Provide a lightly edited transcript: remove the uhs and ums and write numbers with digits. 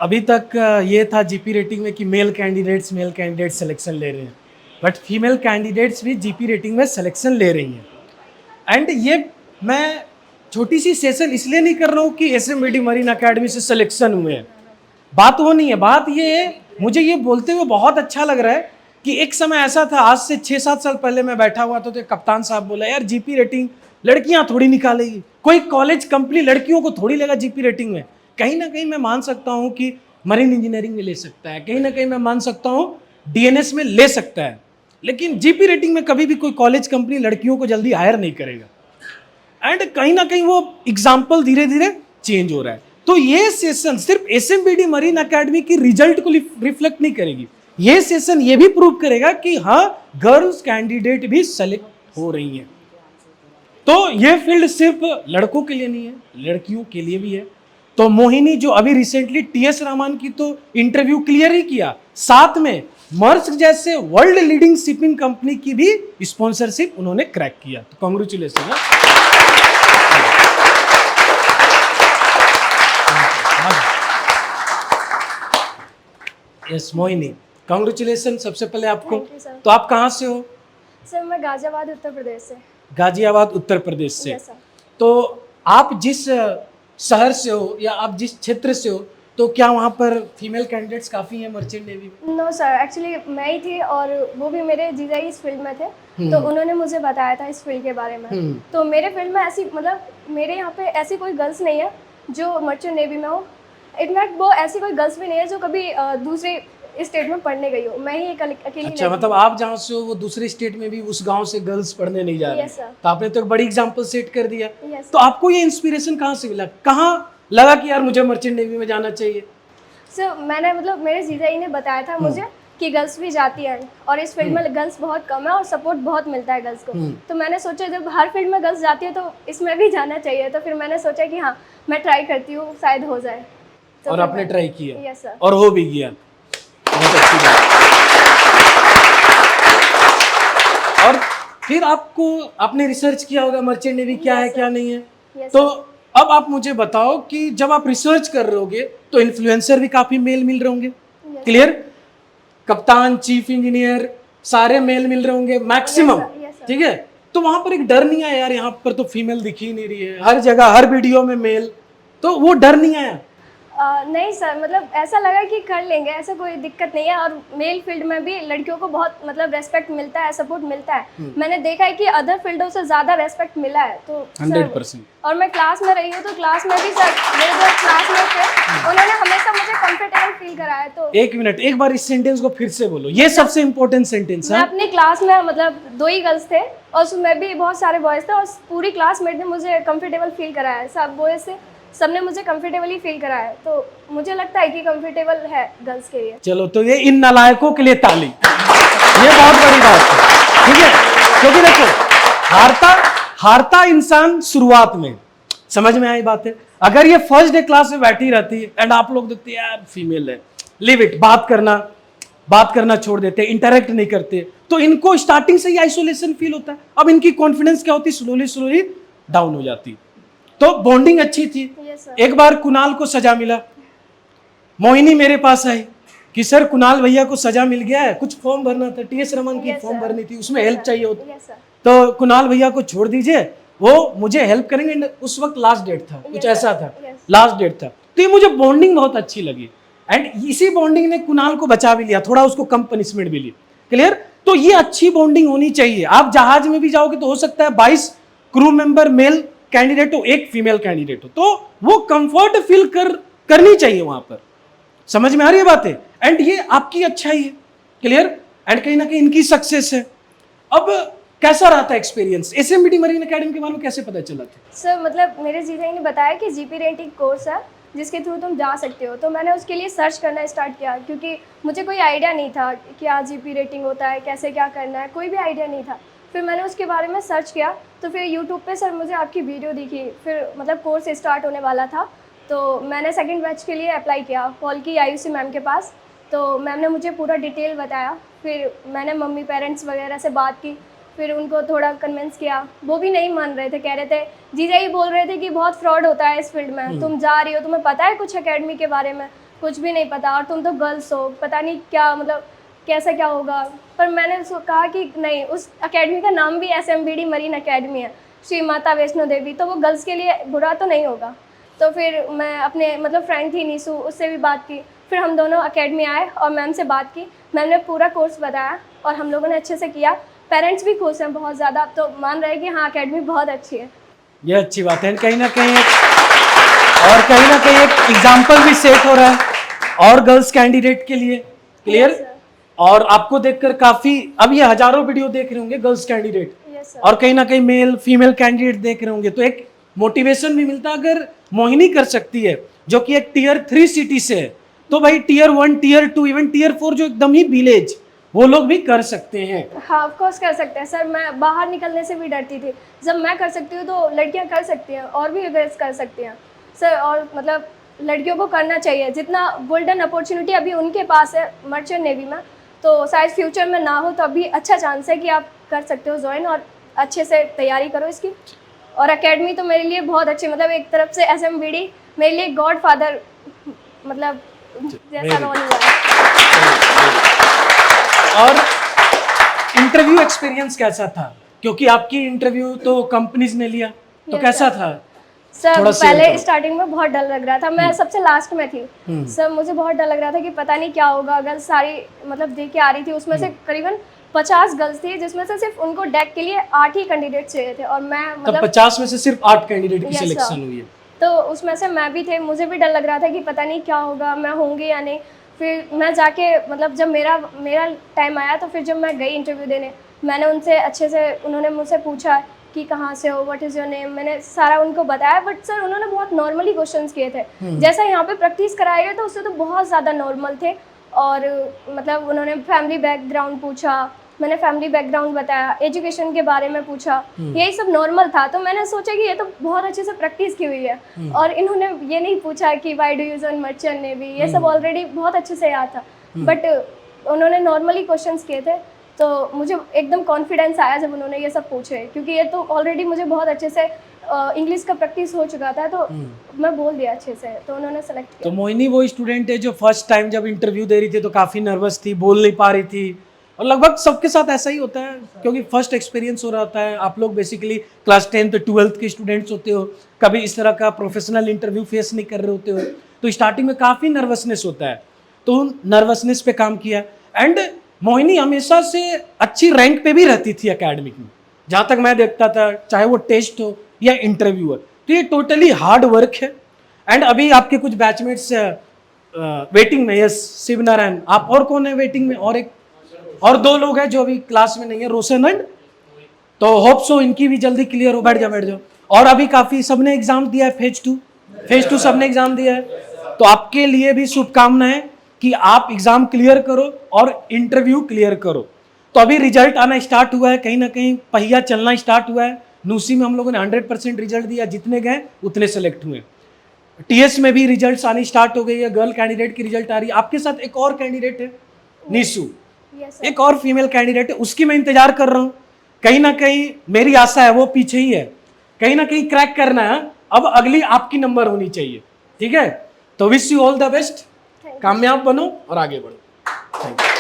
अभी तक ये था जीपी रेटिंग में कि मेल कैंडिडेट्स सिलेक्शन ले रहे हैं, बट फीमेल कैंडिडेट्स भी जीपी रेटिंग में सिलेक्शन ले रही हैं। एंड ये मैं छोटी सी सेशन इसलिए नहीं कर रहा हूँ कि एसएमबीडी मरीन अकेडमी से सिलेक्शन हुए हैं, बात वो नहीं है। बात ये है, मुझे ये बोलते हुए बहुत अच्छा लग रहा है कि एक समय ऐसा था, आज से 6-7 साल पहले मैं बैठा हुआ था तो कप्तान साहब बोला, यार जीपी रेटिंग लड़कियां थोड़ी निकालेगी, कोई कॉलेज कंपनी लड़कियों को थोड़ी लेगा जीपी रेटिंग में। कहीं ना कहीं मैं मान सकता हूं कि मरीन इंजीनियरिंग में ले सकता है, कहीं ना कहीं मैं मान सकता हूं डीएनएस में ले सकता है, लेकिन जीपी रेटिंग में कभी भी कोई कॉलेज कंपनी लड़कियों को जल्दी हायर नहीं करेगा। एंड कहीं ना कहीं वो एग्जाम्पल धीरे धीरे चेंज हो रहा है। तो ये सेशन सिर्फ एसएमबीडी मरीन अकेडमी की रिजल्ट को रिफ्लेक्ट नहीं करेगी, ये सेशन ये भी प्रूव करेगा कि हाँ, गर्ल्स कैंडिडेट भी सेलेक्ट हो रही हैं। तो ये फील्ड सिर्फ लड़कों के लिए नहीं है, लड़कियों के लिए भी है। तो मोहिनी जो अभी रिसेंटली टीएस रामान की तो इंटरव्यू क्लियर ही किया, साथ में मर्स्क जैसे वर्ल्ड लीडिंग शिपिंग कंपनी की भी स्पॉन्सरशिप उन्होंने क्रैक किया। तो कांग्रेचुलेशन। यस मोहिनी, कांग्रेचुलेशन सबसे पहले आपको। तो आप कहाँ से हो? सर मैं गाजियाबाद उत्तर प्रदेश से। गाजियाबाद उत्तर प्रदेश से। Yes, sir. तो आप जिस शहर से हो या आप जिस क्षेत्र से हो, तो क्या वहाँ पर फीमेल कैंडिडेट्स काफ़ी हैं मर्चेंट नेवी में? नो सर, एक्चुअली मैं ही थी और वो भी मेरे जीजा ही इस फील्ड में थे, तो उन्होंने मुझे बताया था इस फील्ड के बारे में। तो मेरे फील्ड में ऐसी मतलब मेरे यहाँ पे ऐसी कोई गर्ल्स नहीं है जो मर्चेंट नेवी में हो। इनफैक्ट वो ऐसी कोई गर्ल्स भी नहीं है जो कभी दूसरे स्टेट में पढ़ने गई हो। मैं ही एक अकेली। अच्छा, मतलब आप जहाँ से हो वो दूसरे स्टेट में भी उस गांव से गर्ल्स पढ़ने नहीं जा रही। Yes, sir. तो आपने तो एक बड़ी एग्जांपल सेट कर दिया। Yes, तो आपको ये इंस्पिरेशन कहाँ से मिला, कहाँ लगा कि यार मुझे मर्चेंट नेवी में जाना चाहिए? सर मैंने मतलब मेरे जीजा ही ने बताया था मुझे कि गर्ल्स भी जाती हैं और इस फील्ड में गर्ल्स बहुत कम है और सपोर्ट बहुत मिलता है गर्ल्स को। तो मैंने सोचा जब हर फील्ड में गर्ल्स जाती है तो इसमें भी जाना चाहिए। तो फिर मैंने सोचा कि हाँ मैं ट्राई करती हूँ, शायद हो जाए। तो और आपने ट्राई किया? Yes sir. और हो भी गया, बहुत अच्छी बात। और फिर आपने रिसर्च किया होगा मर्चेंट नेवी क्या है क्या नहीं है। तो अब आप मुझे बताओ कि जब आप रिसर्च कर रहे होगे तो इन्फ्लुएंसर भी काफी मेल मिल रहे होंगे, क्लियर? कप्तान, चीफ इंजीनियर सारे मेल मिल रहे होंगे मैक्सिमम, ठीक है? तो वहां पर एक डर नहीं आया यार यहाँ पर तो फीमेल दिख ही नहीं रही है, हर जगह हर वीडियो में मेल, तो वो डर नहीं आया? नहीं सर, मतलब ऐसा लगा कि कर लेंगे, ऐसा कोई दिक्कत नहीं है। और मेल फील्ड में भी लड़कियों को बहुत मतलब रेस्पेक्ट मिलता है, सपोर्ट मिलता है। मैंने देखा है कि अदर फील्डों से ज़्यादा रेस्पेक्ट मिला है। तो 100%। और मैं क्लास में रही हूँ तो क्लास में भी सर मेरे जो क्लासमेट थे उन्होंने हमेशा मुझे कंफर्टेबल फील कराया। तो एक मिनट, एक बार इस सेंटेंस को फिर से बोलो, ये सबसे इंपॉर्टेंट सेंटेंस है। मैं अपनी क्लास में मतलब 2 ही गर्ल्स थे और उसमें भी बहुत सारे बॉयज़ थे और पूरी क्लासमेट ने मुझे कंफर्टेबल फील कराया। सब बॉयज़ से सबने मुझे कंफर्टेबली फील कराया। तो मुझे लगता है कि कंफर्टेबल है गर्ल्स के लिए। चलो, तो ये इन नालायकों के लिए ताली, ये बहुत बड़ी बात है, ठीक है? क्योंकि देखो हारता इंसान शुरुआत में, समझ में आई बात है? अगर ये फर्स्ट डे क्लास में बैठी रहती एंड आप लोग देखते यार फीमेल है, लिव इट, बात करना छोड़ देते, इंटरेक्ट नहीं करते, तो इनको स्टार्टिंग से ही आइसोलेशन फील होता है। अब इनकी कॉन्फिडेंस क्या होती, स्लोली डाउन हो जाती। तो बॉन्डिंग अच्छी थी। एक बार कुणाल को सजा मिला, मोहिनी मेरे पास आई कि सर कुणाल भैया को सजा मिल गया है, कुछ फॉर्म भरना था, टीएस रमन की फॉर्म भरनी थी, उसमें हेल्प चाहिए होती, तो कुणाल भैया को छोड़ दीजिए, वो मुझे हेल्प करेंगे। उस वक्त लास्ट डेट था, कुछ ऐसा था, लास्ट डेट था। तो ये मुझे बॉन्डिंग बहुत अच्छी लगी एंड इसी बॉन्डिंग ने कुणाल को बचा भी लिया, थोड़ा उसको कम पनिशमेंट मिली, क्लियर? तो ये अच्छी बॉन्डिंग होनी चाहिए। आप जहाज में भी जाओगे तो हो सकता है 22 क्रू मेंबर मेल कैंडिडेट हो, एक फीमेल कैंडिडेट हो, तो वो कंफर्ट फील करनी चाहिए वहां पर। समझ में आ रही है बातें? एंड ये आपकी अच्छाई है, क्लियर? एंड कहीं ना कहीं इनकी सक्सेस है। अब कैसा रहा था एक्सपीरियंस? एसएमबीडी मरीन एकेडमी के बारे में कैसे पता चला था? सर मतलब मेरे जीजा ने बताया कि जीपी रेटिंग कोर्स है जिसके थ्रू तुम जा सकते हो। तो मैंने उसके लिए सर्च करना स्टार्ट किया क्योंकि मुझे कोई आइडिया नहीं था कि क्या जीपी रेटिंग होता है, कैसे क्या करना है, कोई भी आइडिया नहीं था। फिर मैंने उसके बारे में सर्च किया तो फिर यूट्यूब पे सर मुझे आपकी वीडियो दिखी। फिर मतलब कोर्स स्टार्ट होने वाला था तो मैंने सेकंड बैच के लिए अप्लाई किया, कॉल की आयुषी मैम के पास। तो मैम ने मुझे पूरा डिटेल बताया। फिर मैंने मम्मी पेरेंट्स वगैरह से बात की, फिर उनको थोड़ा कन्विंस किया, वो भी नहीं मान रहे थे, कह रहे थे, जीजा ही बोल रहे थे कि बहुत फ्रॉड होता है इस फील्ड में, तुम जा रही हो, तुम्हें पता है कुछ एकेडमी के बारे में? कुछ भी नहीं पता, और तुम तो गर्ल्स हो, पता नहीं क्या मतलब कैसा क्या होगा। पर मैंने उसको कहा कि नहीं, उस एकेडमी का नाम भी SMBD मरीन एकेडमी है, श्री माता वैष्णो देवी, तो वो गर्ल्स के लिए बुरा तो नहीं होगा। तो फिर मैं अपने मतलब फ्रेंड थी नीसू, उससे भी बात की, फिर हम दोनों एकेडमी आए और मैम से बात की, मैम ने पूरा कोर्स बताया और हम लोगों ने अच्छे से किया। पेरेंट्स भी खुश हैं बहुत ज़्यादा, तो मान रहे हैं कि हाँ एकेडमी बहुत अच्छी है। ये अच्छी बात है, कहीं ना कहीं एक एग्जाम्पल भी सेट हो रहा है और गर्ल्स कैंडिडेट के लिए। क्लियर? Yes, sir. और आपको देखकर काफी, अब ये हजारों वीडियो देख रहे होंगे गर्ल्स कैंडिडेट, Yes, sir. और कहीं ना कहीं मेल फीमेल कैंडिडेट देख रहे होंगे, तो एक मोटिवेशन भी मिलता है। अगर मोहिनी कर सकती है जो कि एक Tier 3 सिटी से है, तो भाई Tier 1 Tier 2 इवन Tier 4 जो एकदम ही विलेज, वो लोग भी कर सकते हैं। हाँ ऑफ कोर्स कर सकते हैं सर। मैं बाहर निकलने से भी डरती थी, जब मैं कर सकती हूँ तो लड़कियाँ कर सकती हैं, और भी गर्ल्स कर सकती हैं सर। और मतलब लड़कियों को करना चाहिए, जितना गोल्डन अपॉर्चुनिटी अभी उनके पास है मर्चेंट नेवी में, तो शायद फ्यूचर में ना हो, तो अभी अच्छा चांस है कि आप कर सकते हो ज्वाइन, और अच्छे से तैयारी करो इसकी। और एकेडमी तो मेरे लिए बहुत अच्छी, मतलब एक तरफ से SMBD मेरे लिए गॉड फादर मतलब जैसा रोल हुआ है। और इंटरव्यू एक्सपीरियंस कैसा था? क्योंकि आपकी इंटरव्यू तो कंपनीज ने लिया, तो Yes, कैसा sir. था? सर थोड़ा शेयर पहले करो। स्टार्टिंग में बहुत डर लग रहा था, मैं सबसे लास्ट में थी सर, मुझे बहुत डर लग रहा था कि पता नहीं क्या होगा। अगर सारी मतलब दे के आ रही थी, उसमें से करीबन 50 गर्ल्स थी, जिसमें से सिर्फ उनको डेक के लिए 8 ही कैंडिडेट चाहिए थे, और मैं तब मतलब 50 में से सिर्फ 8 कैंडिडेट की Yes, sir. सिलेक्शन हुई है। तो उसमें से मैं भी थे, मुझे भी डर लग रहा था कि पता नहीं क्या होगा, मैं होंगी या नहीं। फिर मैं जाके मतलब जब मेरा टाइम आया, तो फिर जब मैं गई इंटरव्यू देने, मैंने उनसे अच्छे से, उन्होंने मुझसे पूछा कि कहाँ से हो, व्हाट इज़ योर नेम, मैंने सारा उनको बताया। बट सर उन्होंने बहुत नॉर्मली क्वेश्चंस किए थे, जैसा यहाँ पे प्रैक्टिस कराए गए, तो उससे तो बहुत ज़्यादा नॉर्मल थे। और मतलब उन्होंने फैमिली बैकग्राउंड पूछा, मैंने फैमिली बैकग्राउंड बताया, एजुकेशन के बारे में पूछा, यही सब नॉर्मल था। तो मैंने सोचा कि ये तो बहुत अच्छे से प्रैक्टिस की हुई है, और इन्होंने ये नहीं पूछा कि why do you join merchant navy, ये सब ऑलरेडी बहुत अच्छे से याद था। बट उन्होंने नॉर्मली क्वेश्चंस किए थे, तो मुझे एकदम कॉन्फिडेंस आया जब उन्होंने ये सब पूछे, क्योंकि ये तो ऑलरेडी मुझे बहुत अच्छे से इंग्लिश का प्रैक्टिस हो चुका था, तो मैं बोल दिया अच्छे से, तो उन्होंने सेलेक्ट किया। तो मोहिनी वो स्टूडेंट है जो फर्स्ट टाइम जब इंटरव्यू दे रही थी तो काफ़ी नर्वस थी, बोल नहीं पा रही थी, और लगभग सबके साथ ऐसा ही होता है, क्योंकि फर्स्ट एक्सपीरियंस हो रहा होता है। आप लोग बेसिकली क्लास 10th 12th के स्टूडेंट्स होते हो, कभी इस तरह का प्रोफेशनल इंटरव्यू फेस नहीं कर रहे होते हो, तो स्टार्टिंग में काफ़ी नर्वसनेस होता है। तो नर्वसनेस पे काम किया, एंड मोहिनी हमेशा से अच्छी रैंक पे भी रहती थी एकेडमिक में, जहाँ तक मैं देखता था, चाहे वो टेस्ट हो या इंटरव्यू हो। तो ये टोटली हार्ड वर्क है। एंड अभी आपके कुछ बैचमेट्स वेटिंग में, यस शिव नारायण, आप और कौन है वेटिंग में? और 2 लोग हैं जो अभी क्लास में नहीं है, रोशन एंड, तो होप सो इनकी भी जल्दी क्लियर हो। बैठ जाओ। और अभी काफ़ी सबने एग्जाम दिया है, फेज टू सबने एग्जाम दिया है, तो आपके लिए भी शुभकामनाएं कि आप एग्जाम क्लियर करो और इंटरव्यू क्लियर करो। तो अभी रिजल्ट आना स्टार्ट हुआ है, कहीं ना कहीं पहिया चलना स्टार्ट हुआ है। नूसी में हम लोगों ने 100% रिजल्ट दिया, जितने गए उतने सेलेक्ट हुए। TS में भी रिजल्ट्स आनी स्टार्ट हो गई है, गर्ल कैंडिडेट की रिजल्ट आ रही है। आपके साथ एक और कैंडिडेट है नीसू, Yes, sir. एक और फीमेल कैंडिडेट है, उसकी मैं इंतजार कर रहा हूँ। कहीं ना कहीं मेरी आशा है वो पीछे ही है, कहीं ना कहीं क्रैक करना है। अब अगली आपकी नंबर होनी चाहिए, ठीक है? तो wish you all the best, कामयाब बनो और आगे बढ़ो। Thank you.